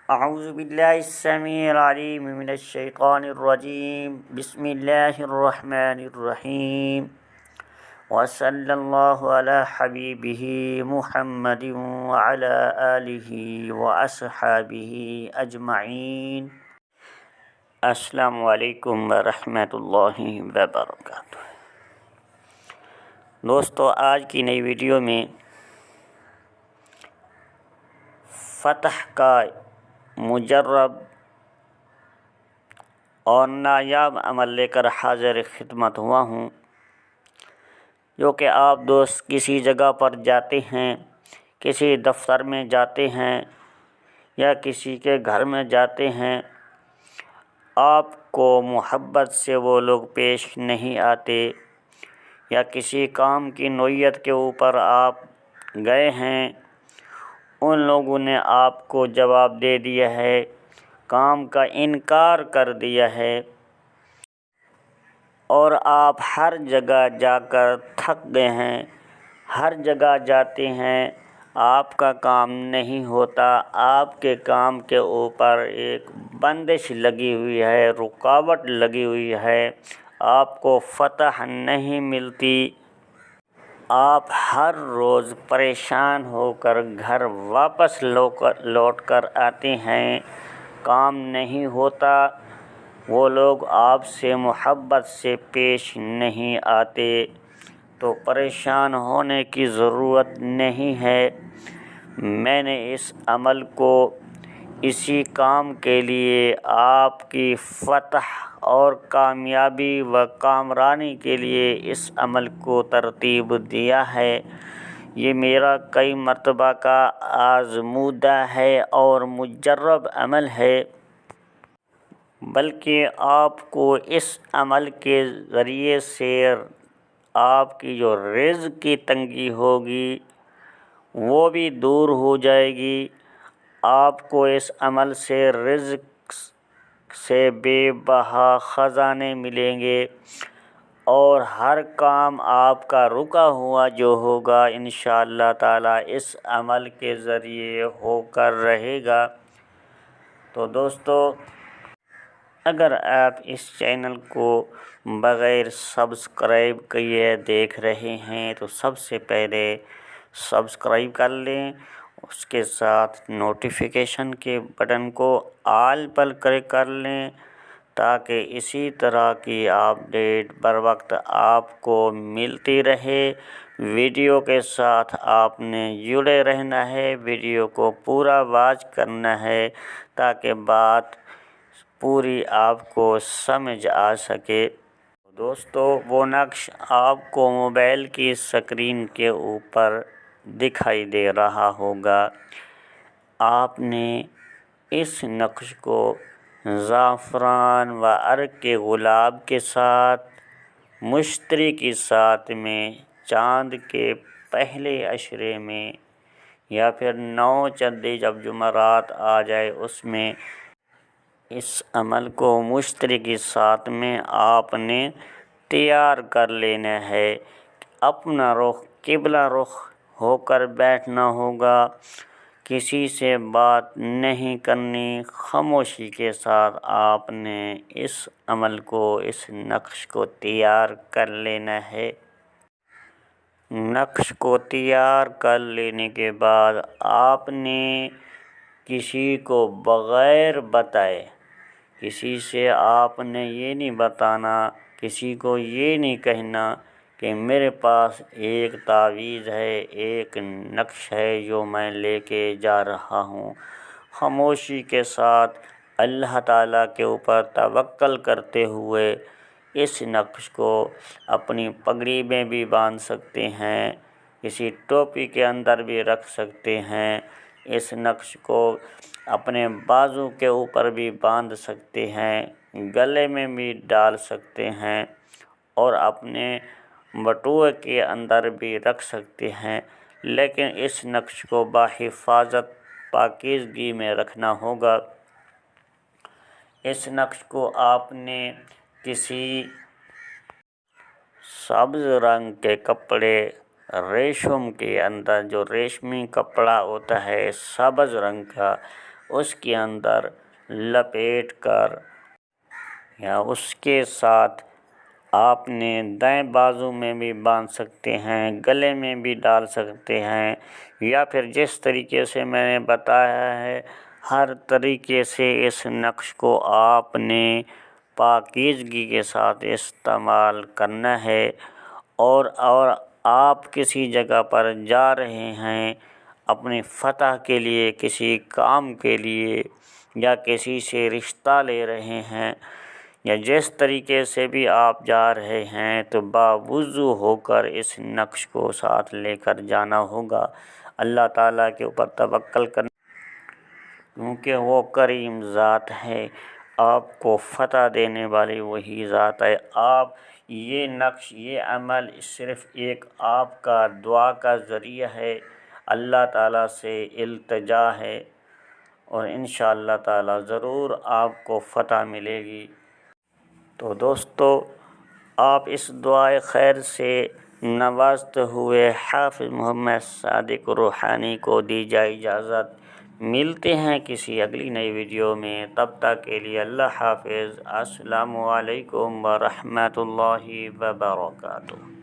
اعوذ باللہ السمیع العلیم من الشیطان الرجیم بسم اللہ الرحمن الرحیم وصلی اللہ علی حبیبہ محمد وعلی آلہ واصحابہ اجمعین۔ السلام علیکم ورحمۃ اللہ وبرکاتہ۔ دوستو، آج کی نئی ویڈیو میں فتح کا مجرب اور نایاب عمل لے کر حاضر خدمت ہوا ہوں، جو کہ آپ دوست کسی جگہ پر جاتے ہیں، کسی دفتر میں جاتے ہیں یا کسی کے گھر میں جاتے ہیں، آپ کو محبت سے وہ لوگ پیش نہیں آتے، یا کسی کام کی نوعیت کے اوپر آپ گئے ہیں، ان لوگوں نے آپ کو جواب دے دیا ہے، کام کا انکار کر دیا ہے، اور آپ ہر جگہ جا کر تھک گئے ہیں، ہر جگہ جاتے ہیں، آپ کا کام نہیں ہوتا، آپ کے کام کے اوپر ایک بندش لگی ہوئی ہے، رکاوٹ لگی ہوئی ہے، آپ کو فتح نہیں ملتی، آپ ہر روز پریشان ہو کر گھر واپس لوٹ کر آتے ہیں، کام نہیں ہوتا، وہ لوگ آپ سے محبت سے پیش نہیں آتے، تو پریشان ہونے کی ضرورت نہیں ہے۔ میں نے اس عمل کو اسی کام کے لیے آپ کی فتح اور کامیابی و کامرانی کے لیے اس عمل کو ترتیب دیا ہے۔ یہ میرا کئی مرتبہ کا آزمودہ ہے اور مجرب عمل ہے، بلکہ آپ کو اس عمل کے ذریعے سے آپ کی جو رزق کی تنگی ہوگی وہ بھی دور ہو جائے گی، آپ کو اس عمل سے رزق سے بے بہا خزانے ملیں گے، اور ہر کام آپ کا رکا ہوا جو ہوگا انشاءاللہ تعالی اس عمل کے ذریعے ہو کر رہے گا۔ تو دوستو، اگر آپ اس چینل کو بغیر سبسکرائب کیے دیکھ رہے ہیں تو سب سے پہلے سبسکرائب کر لیں، اس کے ساتھ نوٹیفیکیشن کے بٹن کو آل پر کلک کر لیں، تاکہ اسی طرح کی اپڈیٹ بر وقت آپ کو ملتی رہے۔ ویڈیو کے ساتھ آپ نے جڑے رہنا ہے، ویڈیو کو پورا واچ کرنا ہے، تاکہ بات پوری آپ کو سمجھ آ سکے۔ دوستو، وہ نقش آپ کو موبائل کی اسکرین کے اوپر دکھائی دے رہا ہوگا، آپ نے اس نقش کو زعفران و عرق کے گلاب کے ساتھ، مشتری کی ساتھ میں، چاند کے پہلے عشرے میں، یا پھر 9 چندی جب جمعرات آ جائے اس میں، اس عمل کو مشتری کی ساتھ میں آپ نے تیار کر لینا ہے۔ اپنا رخ قبلہ رخ ہو کر بیٹھنا ہوگا، کسی سے بات نہیں کرنی، خاموشی کے ساتھ آپ نے اس عمل کو، اس نقش کو تیار کر لینا ہے۔ نقش کو تیار کر لینے کے بعد آپ نے کسی کو بغیر بتائے، کسی سے آپ نے یہ نہیں بتانا، کسی کو یہ نہیں کہنا کہ میرے پاس ایک تعویذ ہے، ایک نقش ہے جو میں لے کے جا رہا ہوں۔ خاموشی کے ساتھ اللہ تعالیٰ کے اوپر توکل کرتے ہوئے اس نقش کو اپنی پگڑی میں بھی باندھ سکتے ہیں، کسی ٹوپی کے اندر بھی رکھ سکتے ہیں، اس نقش کو اپنے بازو کے اوپر بھی باندھ سکتے ہیں، گلے میں بھی ڈال سکتے ہیں، اور اپنے بٹوے کے اندر بھی رکھ سکتے ہیں، لیکن اس نقش کو بحفاظت پاکیزگی میں رکھنا ہوگا۔ اس نقش کو آپ نے کسی سبز رنگ کے کپڑے، ریشم کے اندر جو ریشمی کپڑا ہوتا ہے سبز رنگ کا، اس کے اندر لپیٹ کر یا اس کے ساتھ آپ نے دائیں بازو میں بھی باندھ سکتے ہیں، گلے میں بھی ڈال سکتے ہیں، یا پھر جس طریقے سے میں نے بتایا ہے ہر طریقے سے اس نقش کو آپ نے پاکیزگی کے ساتھ استعمال کرنا ہے۔ اور آپ کسی جگہ پر جا رہے ہیں اپنی فتح کے لیے، کسی کام کے لیے، یا کسی سے رشتہ لے رہے ہیں، یا جس طریقے سے بھی آپ جا رہے ہیں تو باوضو ہو کر اس نقش کو ساتھ لے کر جانا ہوگا۔ اللہ تعالیٰ کے اوپر توکل کرنا، کیونکہ وہ کریم ذات ہے، آپ کو فتح دینے والی وہی ذات ہے۔ آپ یہ نقش، یہ عمل صرف ایک آپ کا دعا کا ذریعہ ہے، اللہ تعالیٰ سے التجا ہے، اور انشاءاللہ تعالیٰ ضرور آپ کو فتح ملے گی۔ تو دوستو، آپ اس دعائے خیر سے نوازتے ہوئے حافظ محمد صادق روحانی کو دیجیے اجازت۔ ملتے ہیں کسی اگلی نئی ویڈیو میں، تب تک کے لیے اللہ حافظ۔ السلام علیکم ورحمۃ اللہ وبرکاتہ۔